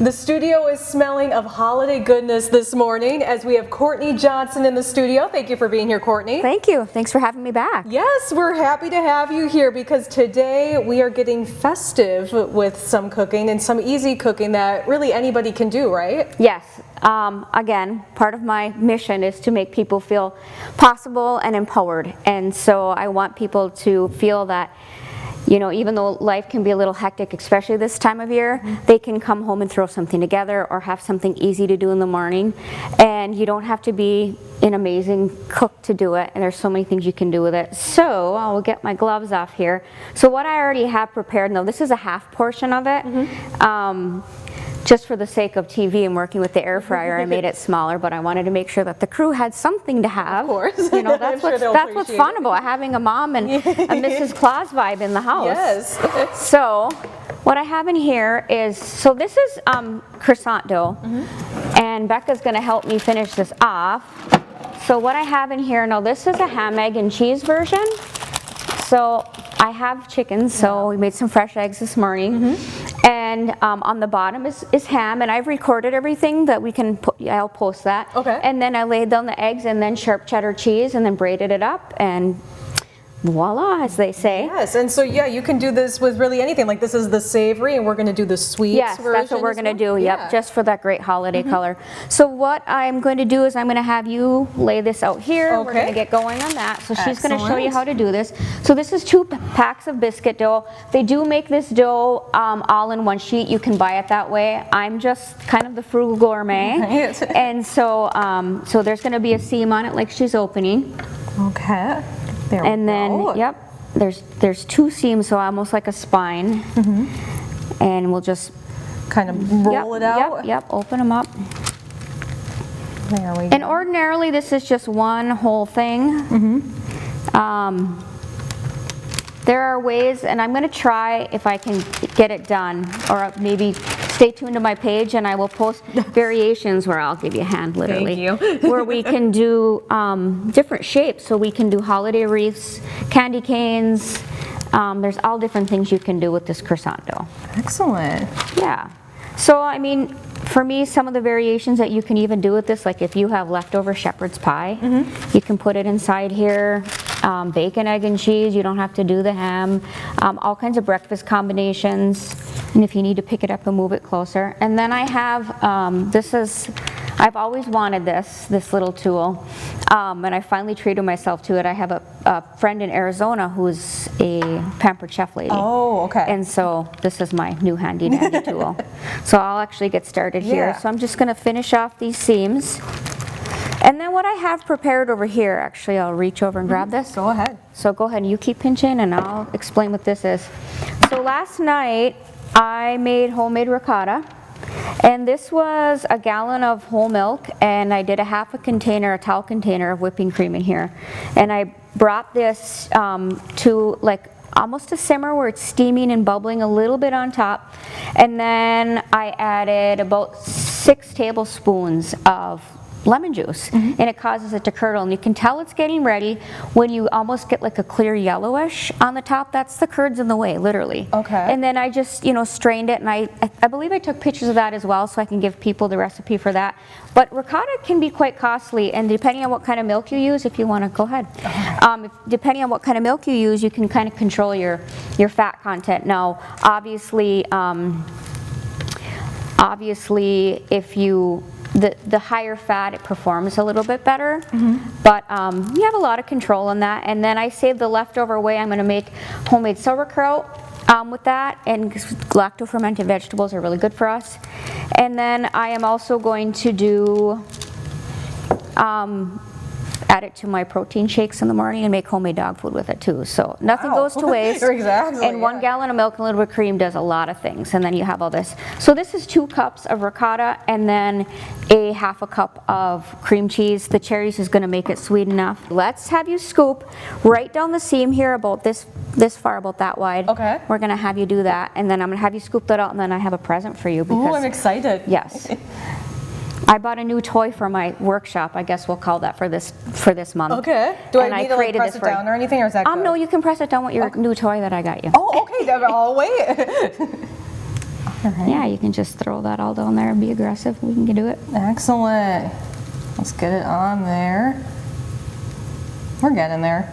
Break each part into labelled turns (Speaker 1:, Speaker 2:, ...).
Speaker 1: The studio is smelling of holiday goodness this morning as we have Courtney Johnson in the studio. Thank you for being here, Courtney.
Speaker 2: Thank you. Thanks for having me back.
Speaker 1: Yes, we're happy to have you here because today we are getting festive with some cooking and some easy cooking that really anybody can do, right?
Speaker 2: Yes. Again, part of my mission is to make people feel possible and empowered. And so I want people to feel that, you know, even though life can be a little hectic, especially this time of year, they can come home and throw something together or have something easy to do in the morning. And you don't have to be an amazing cook to do it. And there's so many things you can do with it. So I'll get my gloves off here. So what I already have prepared, now this is a half portion of it. Just for the sake of TV and working with the air fryer, I made it smaller, but I wanted to make sure that the crew had something to have.
Speaker 1: Of course.
Speaker 2: You know, that's what's fun about having a mom and a Mrs. Claus vibe in the house.
Speaker 1: Yes.
Speaker 2: So what I have in here is, so this is croissant dough, and Becca's going to help me finish this off. So what I have in here, now this is a ham, egg, and cheese version. So I have chickens, so we made some fresh eggs this morning. And on the bottom is ham, and I've recorded everything that we can put, I'll post that.
Speaker 1: Okay.
Speaker 2: And then I laid down the eggs and then sharp cheddar cheese and then braided it up, and voila, as they say.
Speaker 1: Yes, and so yeah, you can do this with really anything. Like this is the savory, and we're going to do the sweet version.
Speaker 2: Yes, that's what we're going to do, yep, just for that great holiday color. So what I'm going to do is I'm going to have you lay this out here.
Speaker 1: Okay.
Speaker 2: We're going to get going on that. So she's going to show you how to do this. So this is 2 packs of biscuit dough. They do make this dough all in one sheet. You can buy it that way. I'm just kind of the frugal gourmet.
Speaker 1: Right.
Speaker 2: And so, so there's going to be a seam on it like she's opening.
Speaker 1: Okay. There
Speaker 2: and
Speaker 1: we
Speaker 2: then,
Speaker 1: go.
Speaker 2: yep, there's 2 seams, so almost like a spine. And we'll just
Speaker 1: kind of roll it out.
Speaker 2: Yep, open them up.
Speaker 1: There we go.
Speaker 2: And ordinarily, this is just one whole thing. There are ways, and I'm going to try if I can get it done, or maybe stay tuned to my page and I will post variations where I'll give you a hand, literally.
Speaker 1: Thank you.
Speaker 2: Where we can do different shapes. So we can do holiday wreaths, candy canes. There's all different things you can do with this croissant dough.
Speaker 1: Excellent.
Speaker 2: Yeah. So, I mean, for me, some of the variations that you can even do with this, like if you have leftover shepherd's pie, you can put it inside here. Bacon, egg, and cheese, you don't have to do the ham. All kinds of breakfast combinations. And if you need to pick it up and move it closer. And then I have, I've always wanted this little tool. And I finally treated myself to it. I have a friend in Arizona who's a pampered chef lady.
Speaker 1: Oh, okay.
Speaker 2: And so this is my new handy dandy tool. So I'll actually get started here. So I'm just going to finish off these seams. And then what I have prepared over here, actually I'll reach over and grab this.
Speaker 1: Go ahead.
Speaker 2: So go ahead and you keep pinching and I'll explain what this is. So last night I made homemade ricotta. And this was a gallon of whole milk, and I did a half a container, a tall container of whipping cream in here. And I brought this to like almost a simmer where it's steaming and bubbling a little bit on top. And then I added about 6 tablespoons of lemon juice, and it causes it to curdle, and you can tell it's getting ready when you almost get like a clear yellowish on the top. That's the curds in the way, literally.
Speaker 1: Okay.
Speaker 2: And then I just, you know, strained it, and I believe I took pictures of that as well, so I can give people the recipe for that. But ricotta can be quite costly, and depending on what kind of milk you use, if you want to go ahead, depending on what kind of milk you use, you can kind of control your fat content. Now, obviously, if you the higher fat, it performs a little bit better, but you have a lot of control on that. And then I saved the leftover way. I'm going to make homemade sauerkraut with that, and lacto-fermented vegetables are really good for us. And then I am also going to do add it to my protein shakes in the morning and make homemade dog food with it too. So nothing goes to waste.
Speaker 1: Exactly.
Speaker 2: And 1 gallon of milk and a little bit of cream does a lot of things. And then you have all this. So this is 2 cups of ricotta and then a half a cup of cream cheese. The cherries is going to make it sweet enough. Let's have you scoop right down the seam here about this far, about that wide.
Speaker 1: Okay.
Speaker 2: We're going to have you do that. And then I'm going to have you scoop that out, and then I have a present for you.
Speaker 1: Ooh, I'm excited.
Speaker 2: Yes. I bought a new toy for my workshop. I guess we'll call that for this month.
Speaker 1: Okay. Do I
Speaker 2: And
Speaker 1: need to like, press it down or anything, or is that good?
Speaker 2: No, you can press it down with your new toy that I got you.
Speaker 1: Oh, okay. I'll wait. right.
Speaker 2: Yeah, you can just throw that all down there and be aggressive. We can do it.
Speaker 1: Excellent. Let's get it on there. We're getting there.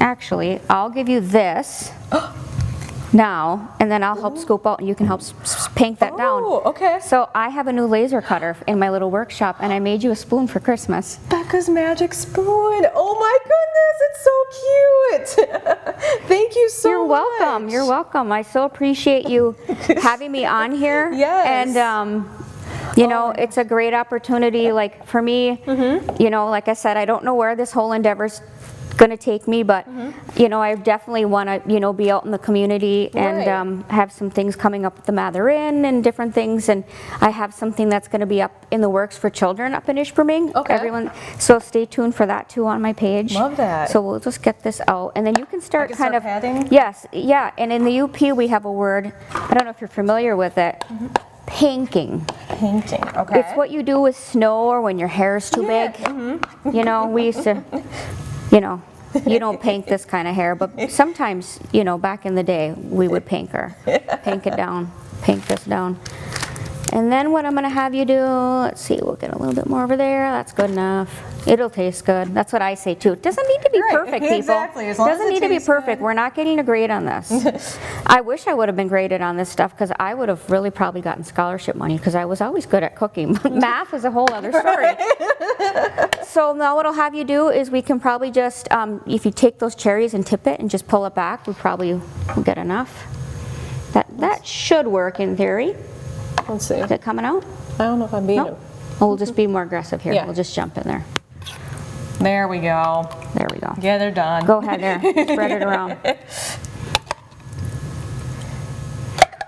Speaker 2: Actually, I'll give you this now, and then I'll help scoop out, and you can help paint that down.
Speaker 1: Oh, okay.
Speaker 2: So I have a new laser cutter in my little workshop, and I made you a spoon for Christmas.
Speaker 1: Becca's magic spoon. Oh my goodness, it's so cute. Thank you so
Speaker 2: You're
Speaker 1: much.
Speaker 2: welcome. You're welcome. I so appreciate you having me on here.
Speaker 1: Yes.
Speaker 2: And you know, it's a great opportunity. Like for me, you know, like I said, I don't know where this whole endeavor's going to take me, but you know, I definitely want to, you know, be out in the community and have some things coming up with the Mather Inn and different things, and I have something that's going to be up in the works for children up in Ishpeming.
Speaker 1: Okay.
Speaker 2: Everyone, so stay tuned for that too on my page.
Speaker 1: Love that.
Speaker 2: So we'll just get this out, and then you can start kind of
Speaker 1: padding?
Speaker 2: Yes, yeah. And in the UP we have a word. I don't know if you're familiar with it. Panking.
Speaker 1: Painting. Okay.
Speaker 2: It's what you do with snow or when your hair is too big. You know, we used to, you know, you don't paint this kind of hair, but sometimes, you know, back in the day, we would pank it down, pank this down. And then what I'm going to have you do, let's see, we'll get a little bit more over there. That's good enough. It'll taste good. That's what I say too. It doesn't need to be perfect, people.
Speaker 1: Exactly. As
Speaker 2: It
Speaker 1: long as
Speaker 2: doesn't
Speaker 1: it
Speaker 2: need to be
Speaker 1: tastes
Speaker 2: perfect.
Speaker 1: good.
Speaker 2: We're not getting a grade on this. I wish I would have been graded on this stuff, because I would have really probably gotten scholarship money, because I was always good at cooking. Math is a whole other story. So now what I'll have you do is we can probably just, if you take those cherries and tip it and just pull it back, we probably will get enough. That should work in theory.
Speaker 1: Let's see.
Speaker 2: Is it coming out?
Speaker 1: I don't know if I'm being.
Speaker 2: No. Oh, we'll just be more aggressive here.
Speaker 1: Yeah.
Speaker 2: We'll just jump in there.
Speaker 1: There we go.
Speaker 2: There we go.
Speaker 1: Yeah, they're done.
Speaker 2: Go ahead there. Spread it around.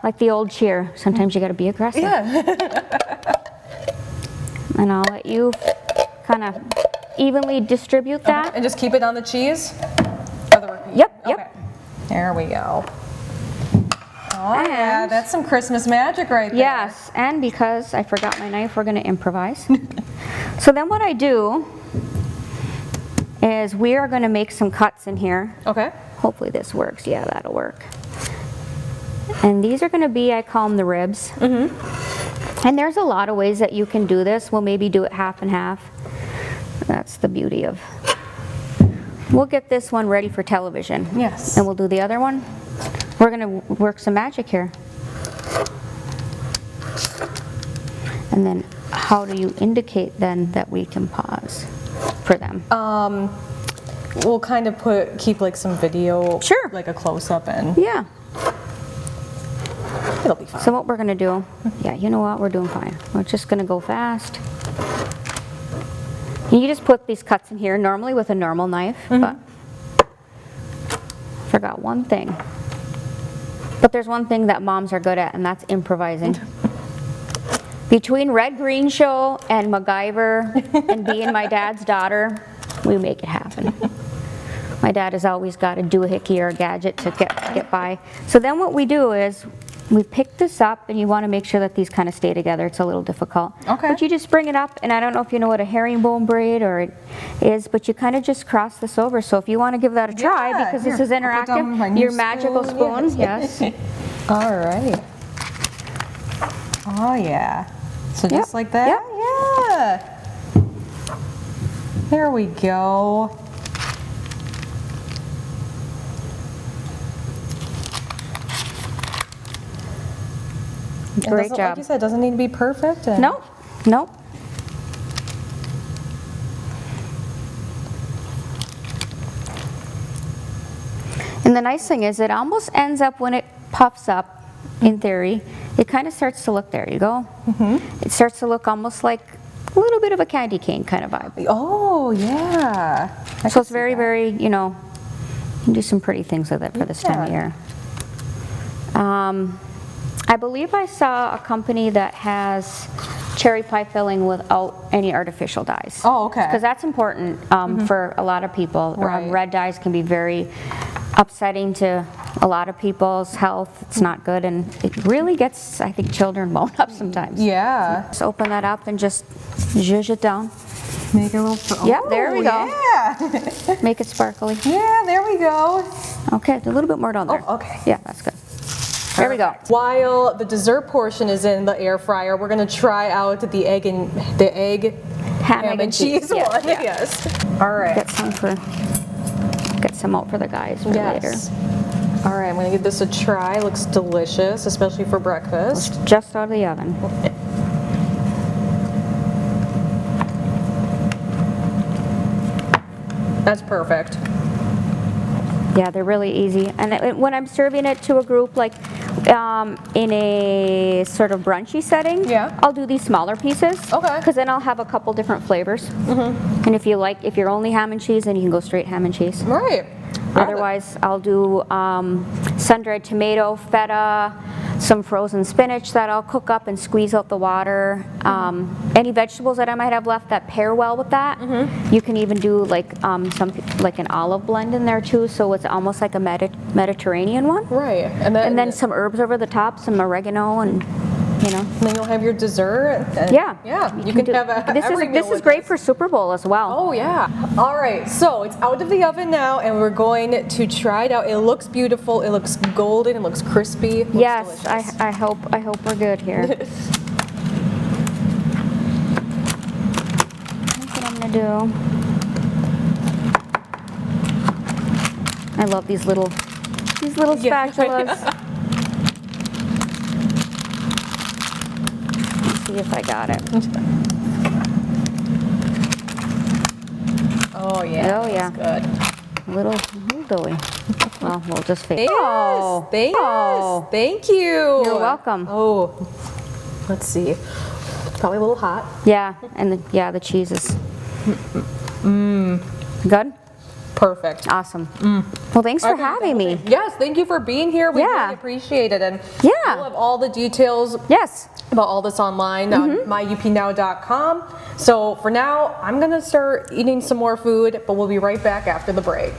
Speaker 2: Like the old cheer. Sometimes you got to be aggressive.
Speaker 1: Yeah.
Speaker 2: And I'll let you kind of evenly distribute that.
Speaker 1: And just keep it on the cheese?
Speaker 2: Yep,
Speaker 1: Okay.
Speaker 2: yep.
Speaker 1: There we go. Oh yeah,
Speaker 2: And-
Speaker 1: that's some Christmas magic right there.
Speaker 2: Yes, and because I forgot my knife, we're going to improvise. So then what I do is we are going to make some cuts in here.
Speaker 1: Okay.
Speaker 2: Hopefully this works. Yeah, that'll work. And these are going to be, I call them the ribs. And there's a lot of ways that you can do this. We'll maybe do it half and half. That's the beauty of. We'll get this one ready for television.
Speaker 1: Yes.
Speaker 2: And we'll do the other one. We're going to work some magic here. And then how do you indicate then that we can pause for them?
Speaker 1: We'll kind of keep like some video.
Speaker 2: Sure.
Speaker 1: Like a close up in.
Speaker 2: Yeah.
Speaker 1: It'll be fine.
Speaker 2: So what we're going to do, yeah, you know what, we're doing fine. We're just going to go fast. And you just put these cuts in here normally with a normal knife, but forgot one thing. But there's one thing that moms are good at, and that's improvising. Between Red Green Show and MacGyver and being my dad's daughter, we make it happen. My dad has always got a doohickey or a gadget to get by. So then what we do is we pick this up, and you want to make sure that these kind of stay together. It's a little difficult.
Speaker 1: Okay.
Speaker 2: But you just bring it up, and I don't know if you know what a herringbone braid or it is, but you kind of just cross this over. So if you want to give that a try,
Speaker 1: Yeah,
Speaker 2: because
Speaker 1: here,
Speaker 2: this is
Speaker 1: I'll put down my
Speaker 2: interactive,
Speaker 1: new
Speaker 2: your magical spoon, yes.
Speaker 1: All right. Oh yeah. So just
Speaker 2: Yep,
Speaker 1: like that?
Speaker 2: yep.
Speaker 1: Yeah. There we go.
Speaker 2: Great
Speaker 1: Like
Speaker 2: job.
Speaker 1: you said, it doesn't need to be perfect.
Speaker 2: No, no. And the nice thing is it almost ends up when it puffs up, in theory, it kind of starts to look, there you go. It starts to look almost like a little bit of a candy cane kind of vibe.
Speaker 1: Oh yeah. I
Speaker 2: So
Speaker 1: can
Speaker 2: it's
Speaker 1: see
Speaker 2: very,
Speaker 1: that.
Speaker 2: very, you know, you can do some pretty things with it for this time of year. I believe I saw a company that has cherry pie filling without any artificial dyes.
Speaker 1: Oh, okay.
Speaker 2: Because that's important for a lot of people.
Speaker 1: Right.
Speaker 2: Red dyes can be very upsetting to a lot of people's health. It's not good, and it really gets, I think, children wound up sometimes.
Speaker 1: Yeah.
Speaker 2: Just open that up and just zhuzh it down.
Speaker 1: Make it a little.
Speaker 2: Yep, there we go.
Speaker 1: Yeah.
Speaker 2: Make it sparkly.
Speaker 1: Yeah, there we go.
Speaker 2: Okay, a little bit more down there.
Speaker 1: Oh, okay.
Speaker 2: Yeah, that's good. There we go.
Speaker 1: While the dessert portion is in the air fryer, we're gonna try out the egg ham and cheese
Speaker 2: Yeah,
Speaker 1: one.
Speaker 2: yeah.
Speaker 1: Yes. All right.
Speaker 2: Get some out for the guys for later.
Speaker 1: All right, I'm gonna give this a try. Looks delicious, especially for breakfast.
Speaker 2: It's just out of the oven.
Speaker 1: That's perfect.
Speaker 2: Yeah, they're really easy. And when I'm serving it to a group, like in a sort of brunchy setting,
Speaker 1: Yeah.
Speaker 2: I'll do these smaller pieces.
Speaker 1: Okay.
Speaker 2: Because then I'll have a couple different flavors. And if you're only ham and cheese, then you can go straight ham and cheese.
Speaker 1: Right.
Speaker 2: Otherwise, I'll do sun-dried tomato, feta, some frozen spinach that I'll cook up and squeeze out the water. Any vegetables that I might have left that pair well with that. You can even do like an olive blend in there too, so it's almost like a Mediterranean one.
Speaker 1: Right.
Speaker 2: And then some herbs over the top, some oregano, and
Speaker 1: And then you'll have your dessert. And
Speaker 2: yeah.
Speaker 1: You can have every meal
Speaker 2: This is
Speaker 1: with
Speaker 2: great
Speaker 1: this.
Speaker 2: for Super Bowl as well.
Speaker 1: Oh yeah. All right, so it's out of the oven now and we're going to try it out. It looks beautiful, it looks golden, it looks crispy. It looks
Speaker 2: Yes,
Speaker 1: delicious.
Speaker 2: I hope we're good here. That's what I'm gonna do. I love these little
Speaker 1: Yeah.
Speaker 2: spatulas. Let's see if I got it.
Speaker 1: Oh yeah.
Speaker 2: Oh, yeah.
Speaker 1: That's good.
Speaker 2: A little doughy. Well, we'll just fake.
Speaker 1: Yes,
Speaker 2: Oh, oh.
Speaker 1: thank you.
Speaker 2: You're welcome.
Speaker 1: Oh, let's see. Probably a little hot.
Speaker 2: Yeah, and the cheese is good.
Speaker 1: Perfect.
Speaker 2: Awesome. Well, thanks for having me.
Speaker 1: Yes, thank you for being here. We
Speaker 2: Yeah.
Speaker 1: really appreciate it. And
Speaker 2: Yeah.
Speaker 1: we'll have all the details
Speaker 2: Yes.
Speaker 1: about all this online on myupnow.com. So for now, I'm going to start eating some more food, but we'll be right back after the break.